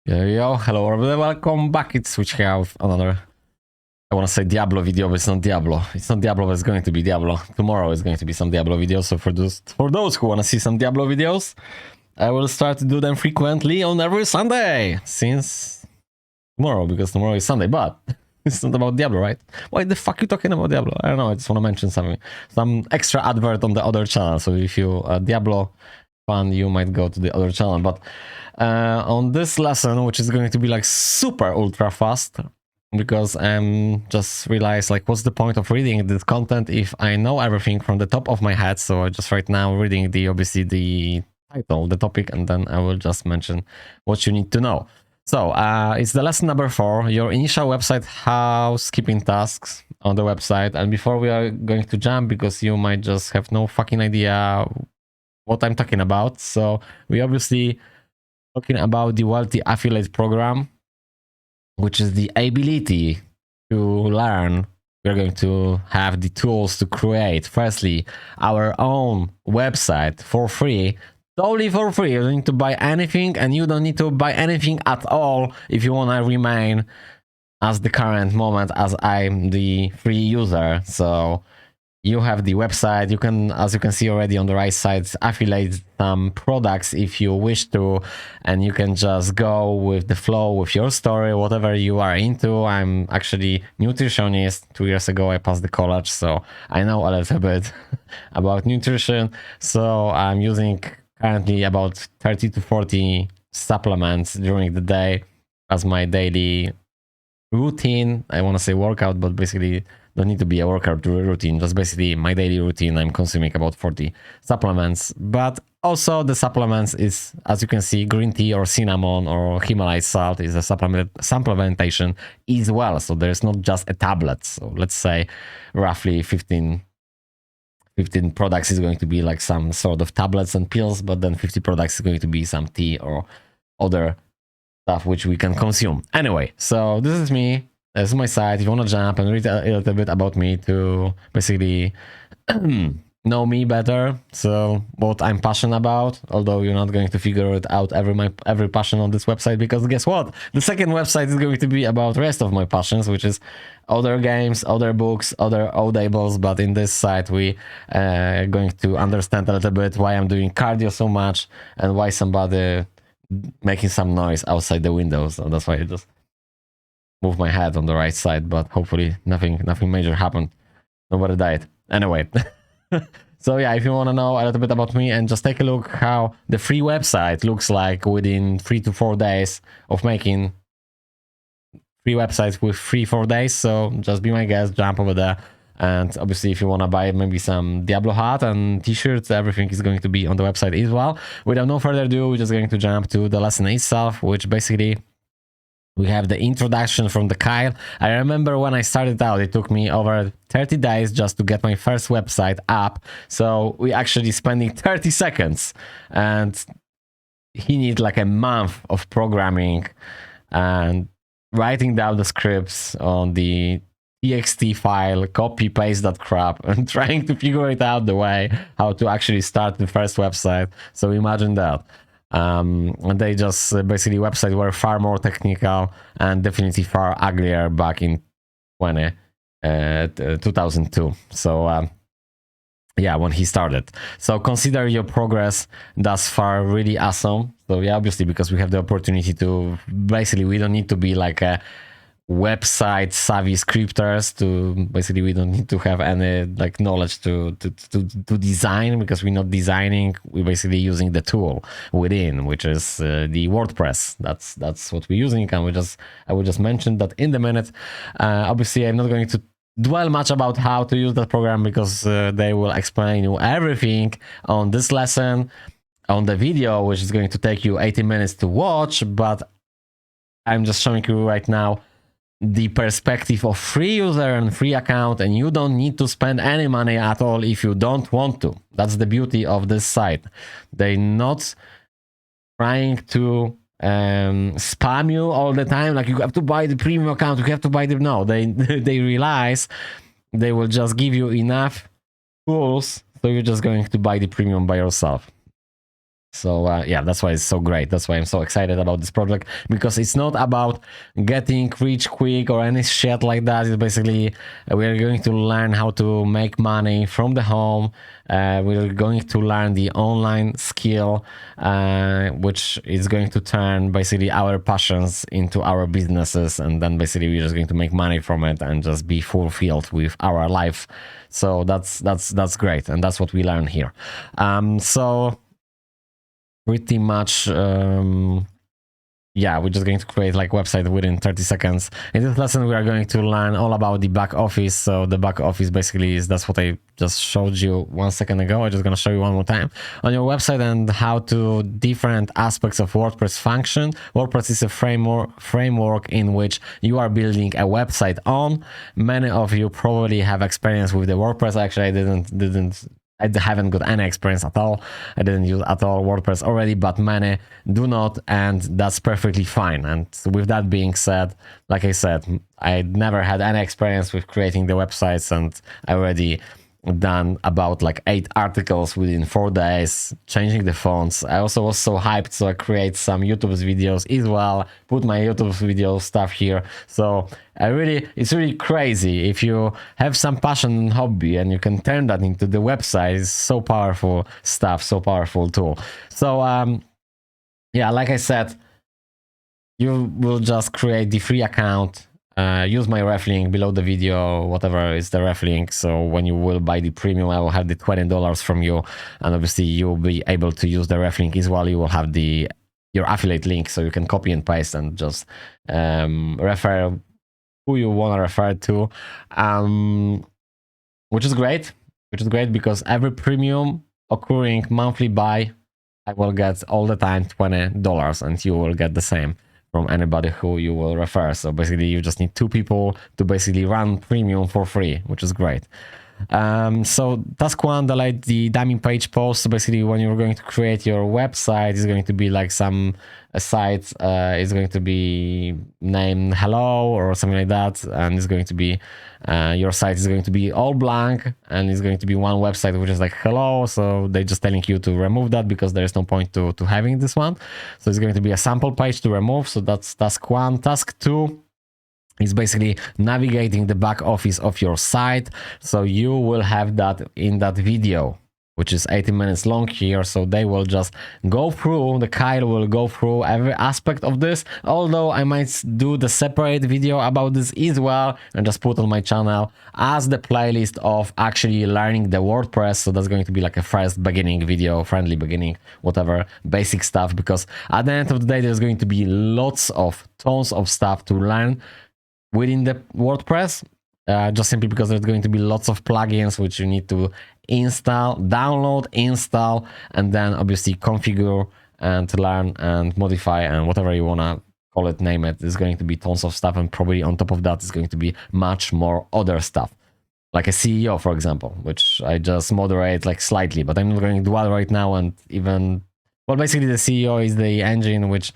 Yo, hello everybody, welcome back. It's Switch here with another, I want to say Diablo video, but it's not Diablo. It's not Diablo, but it's going to be Diablo. Tomorrow is going to be some Diablo videos, so for those who want to see some Diablo videos, I will start to do them frequently on every Sunday, since tomorrow, because tomorrow is Sunday, but it's not about Diablo, right? Why the fuck are you talking about Diablo? I don't know, I just want to mention something. Some extra advert on the other channel, so if you are Diablo fan, you might go to the other channel, but on this lesson, which is going to be like super ultra fast, because I'm just realized like what's the point of reading this content if I know everything from the top of my head. So I just right now reading obviously the title, the topic, and then I will just mention what you need to know. So it's the lesson number 4, your initial website housekeeping tasks on the website. And before we are going to jump, because you might just have no fucking idea what I'm talking about, so we obviously talking about the Wealthy Affiliate Program, which is the ability to learn. We're going to have the tools to create, firstly, our own website for free, totally for free. You don't need to buy anything, and you don't need to buy anything at all if you want to remain as the current moment as I'm the free user. So you have the website, you can, as you can see already on the right side, affiliate some products if you wish to, and you can just go with the flow with your story, whatever you are into. I'm actually nutritionist. 2 years ago I passed the college, so I know a little bit about nutrition. So I'm using currently about 30 to 40 supplements during the day as my daily routine. I want to say workout, but basically don't need to be a workout routine, just basically my daily routine. I'm consuming about 40 supplements, but also the supplements is, as you can see, green tea or cinnamon or Himalayan salt is a supplementation as well. So there's not just a tablet. So let's say roughly 15 products is going to be like some sort of tablets and pills, but then 50 products is going to be some tea or other stuff which we can consume. Anyway, so this is me. This is my site. If you want to jump and read a little bit about me to basically know me better, so what I'm passionate about, although you're not going to figure it out every passion on this website, because guess what? The second website is going to be about the rest of my passions, which is other games, other books, other audibles. But in this site, we are going to understand a little bit why I'm doing cardio so much and why somebody making some noise outside the window. So that's why I just move my head on the right side, but hopefully nothing major happened. Nobody died. Anyway. So yeah, if you want to know a little bit about me, and just take a look how the free website looks like within 3 to 4 days of making free websites with 4 days. So just be my guest, jump over there. And obviously, if you want to buy maybe some Diablo hat and t-shirts, everything is going to be on the website as well. Without no further ado, we're just going to jump to the lesson itself, which basically we have the introduction from the Kyle. I remember when I started out, it took me over 30 days just to get my first website up. So we actually spending 30 seconds, and he needs like a month of programming and writing down the scripts on the txt file, copy paste that crap, and trying to figure it out the way how to actually start the first website. So imagine that. And they just basically websites were far more technical and definitely far uglier back in 2002. So yeah, when he started. So consider your progress thus far really awesome. So yeah, obviously, because we have the opportunity to basically, we don't need to be like a website savvy scripters to basically, we don't need to have any like knowledge to design, because we're not designing, we're basically using the tool within, which is the WordPress. That's what we're using, and I will just mention that in a minute. Obviously, I'm not going to dwell much about how to use that program, because they will explain you everything on this lesson, on the video, which is going to take you 80 minutes to watch. But I'm just showing you right now the perspective of free user and free account, and you don't need to spend any money at all if you don't want to. That's the beauty of this site. They're not trying to spam you all the time, like you have to buy the premium account, you have to buy the... No, they realize they will just give you enough tools, so you're just going to buy the premium by yourself. So yeah, that's why it's so great. That's why I'm so excited about this project, because it's not about getting rich quick or any shit like that. It's basically we're going to learn how to make money from the home. We're going to learn the online skill, which is going to turn basically our passions into our businesses, and then basically we're just going to make money from it and just be fulfilled with our life. So that's great, and that's what we learn here. So pretty much yeah, we're just going to create like website within 30 seconds. In this lesson, we are going to learn all about the back office. So the back office basically is, that's what I just showed you 1 second ago. I'm just going to show you one more time on your website, and how to different aspects of WordPress function. WordPress is a framework in which you are building a website on. Many of you probably have experience with the WordPress. Actually, I haven't got any experience at all. I didn't use at all WordPress already, but many do not, and that's perfectly fine. And with that being said, like I said, I never had any experience with creating the websites, and I already done about like 8 articles within 4 days, changing the fonts. I also was so hyped, so I create some YouTube videos as well, put my YouTube video stuff here. So it's really crazy. If you have some passion and hobby and you can turn that into the website, it's so powerful stuff, so powerful tool. So yeah, like I said, you will just create the free account. Use my ref link below the video, whatever is the ref link. So when you will buy the premium, I will have the $20 from you, and obviously you'll be able to use the ref link as well. You will have your affiliate link, so you can copy and paste and just refer who you want to refer to, which is great. Because every premium occurring monthly buy, I will get all the time $20, and you will get the same from anybody who you will refer. So basically you just need 2 people to basically run premium for free, which is great. So task 1, delete the dummy page post. So basically when you're going to create your website, it's going to be like some site is going to be named hello or something like that, and it's going to be your site is going to be all blank, and it's going to be one website which is like hello. So they're just telling you to remove that because there is no point to having this one. So it's going to be a sample page to remove. So that's task 1. Task 2 is basically navigating the back office of your site. So you will have that in that video, which is 80 minutes long here. So they will just go through, Kyle will go through every aspect of this, although I might do the separate video about this as well and just put on my channel as the playlist of actually learning the WordPress. So that's going to be like a first beginning video, friendly beginning, whatever, basic stuff, because at the end of the day, there's going to be tons of stuff to learn within the WordPress, just simply because there's going to be lots of plugins which you need to download, install, and then obviously configure and learn and modify and whatever you want to call it, name it. There's going to be tons of stuff, and probably on top of that is going to be much more other stuff, like a CEO, for example, which I just moderate like slightly, but I'm not going to do that right now. And even, well, basically the CEO is the engine which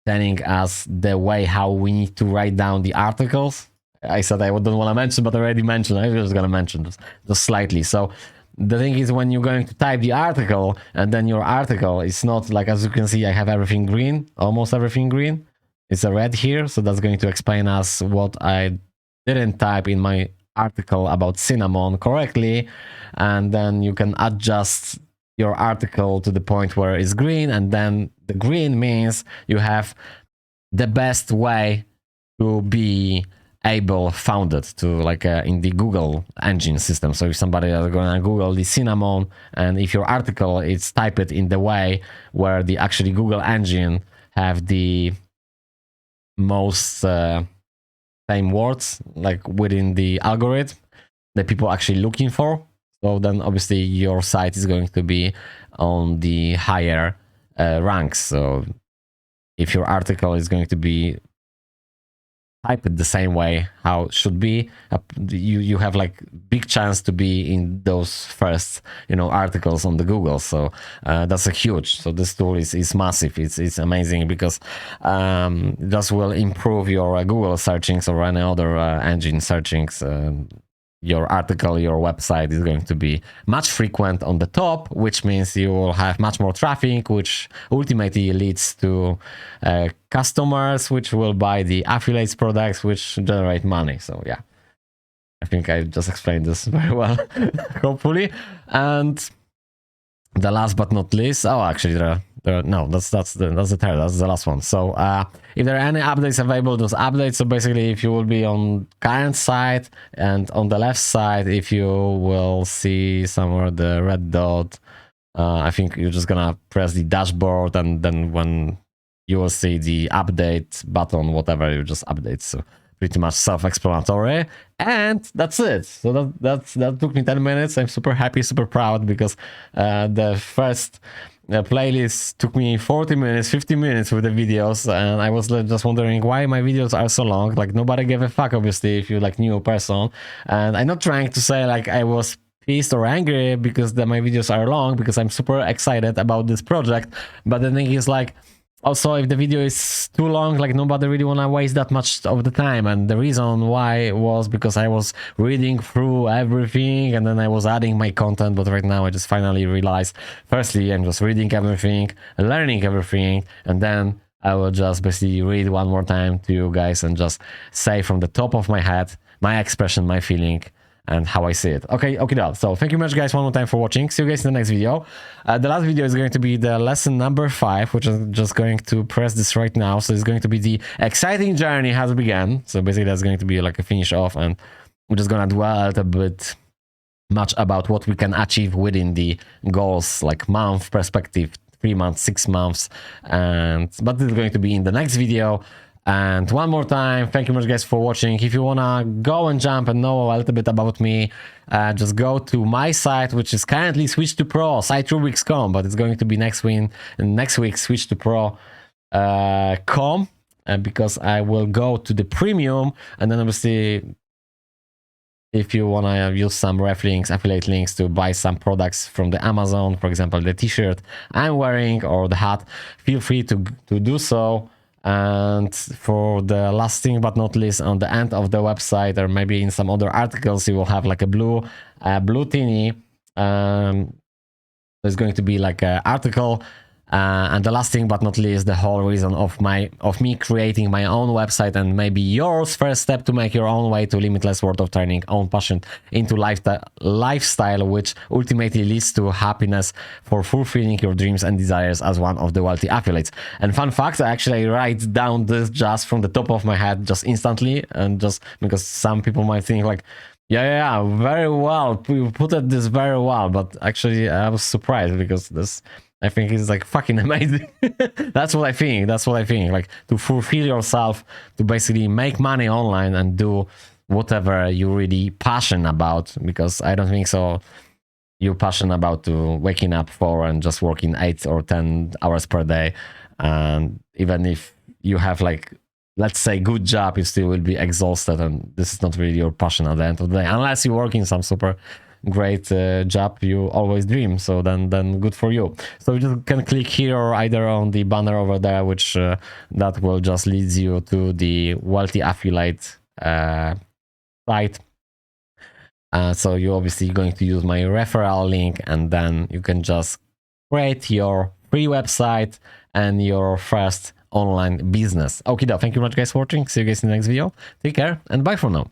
telling us the way how we need to write down the articles. I said I don't want to mention, but I already mentioned. I was going to mention just slightly. So the thing is, when you're going to type the article, and then your article is not like, as you can see, I have everything green, almost everything green. It's a red here. So that's going to explain us what I didn't type in my article about cinnamon correctly. And then you can adjust your article to the point where it's green, and then the green means you have the best way to be found it to like in the Google engine system. So if somebody is going to Google the cinnamon, and if your article is typed in the way where the actually Google engine have the most same words like within the algorithm that people actually looking for, so then obviously your site is going to be on the higher ranks. So if your article is going to be typed the same way how it should be, you have like big chance to be in those first articles on the Google. So that's a huge. So this tool is massive. It's amazing, because this will improve your Google searchings or any other engine searchings your article, your website is going to be much frequent on the top, which means you will have much more traffic, which ultimately leads to customers, which will buy the affiliates products, which generate money. So yeah, I think I just explained this very well, hopefully. And the last but not least, oh, actually, no, that's the third, that's the last one. So if there are any updates available, those updates. So basically, if you will be on current side and on the left side, if you will see somewhere the red dot, I think you're just gonna press the dashboard, and then when you will see the update button, whatever, you just update. So pretty much self-explanatory, and that's it. So that took me 10 minutes. I'm super happy, super proud, because the first playlist took me 40 minutes, 50 minutes with the videos, and I was just wondering why my videos are so long. Like, nobody gave a fuck, obviously, if you're like new person. And I'm not trying to say like I was pissed or angry because my videos are long, because I'm super excited about this project. But the thing is, like, also, if the video is too long, like, nobody really want to waste that much of the time. And the reason why was because I was reading through everything, and then I was adding my content. But right now I just finally realized, firstly, I'm just reading everything, learning everything, and then I will just basically read one more time to you guys and just say from the top of my head my expression, my feeling, and how I see it. Okay, so thank you much, guys, one more time for watching. See you guys in the next video. The last video is going to be the lesson number 5, which I'm just going to press this right now. So it's going to be the exciting journey has begun. So basically that's going to be like a finish off, and we're just gonna dwell a bit much about what we can achieve within the goals, like month perspective, 3 months, 6 months, but it's going to be in the next video. And one more time, thank you much, guys, for watching. If you wanna go and jump and know a little bit about me, just go to my site, which is currently Switch to Pro, site.rubiks.com, but it's going to be next week Switch to Pro com, because I will go to the premium, and then obviously, if you wanna use some ref links, affiliate links to buy some products from the Amazon, for example, the t-shirt I'm wearing or the hat, feel free to do so. And for the last thing but not least, on the end of the website, or maybe in some other articles, you will have like a blue thingy. There's going to be like an article. And the last thing but not least, the whole reason of me creating my own website, and maybe yours first step to make your own way to limitless world of turning own passion into lifestyle, which ultimately leads to happiness for fulfilling your dreams and desires as one of the wealthy affiliates. And fun fact, I actually write down this just from the top of my head, just instantly, and just because some people might think like, yeah, very well, you put it this very well, but actually I was surprised, because this, I think, it's like fucking amazing. That's what I think. Like, to fulfill yourself, to basically make money online and do whatever you're really passionate about. Because I don't think so you're passionate about to waking up for and just working 8 or 10 hours per day. And even if you have, like, let's say, good job, you still will be exhausted, and this is not really your passion at the end of the day, unless you work in some super great job you always dream. So then good for you. So you just can click here or either on the banner over there, which that will just lead you to the wealthy affiliate site. So you're obviously going to use my referral link, and then you can just create your free website and your first online business. Okay, thank you much, guys, for watching. See you guys in the next video. Take care and bye for now.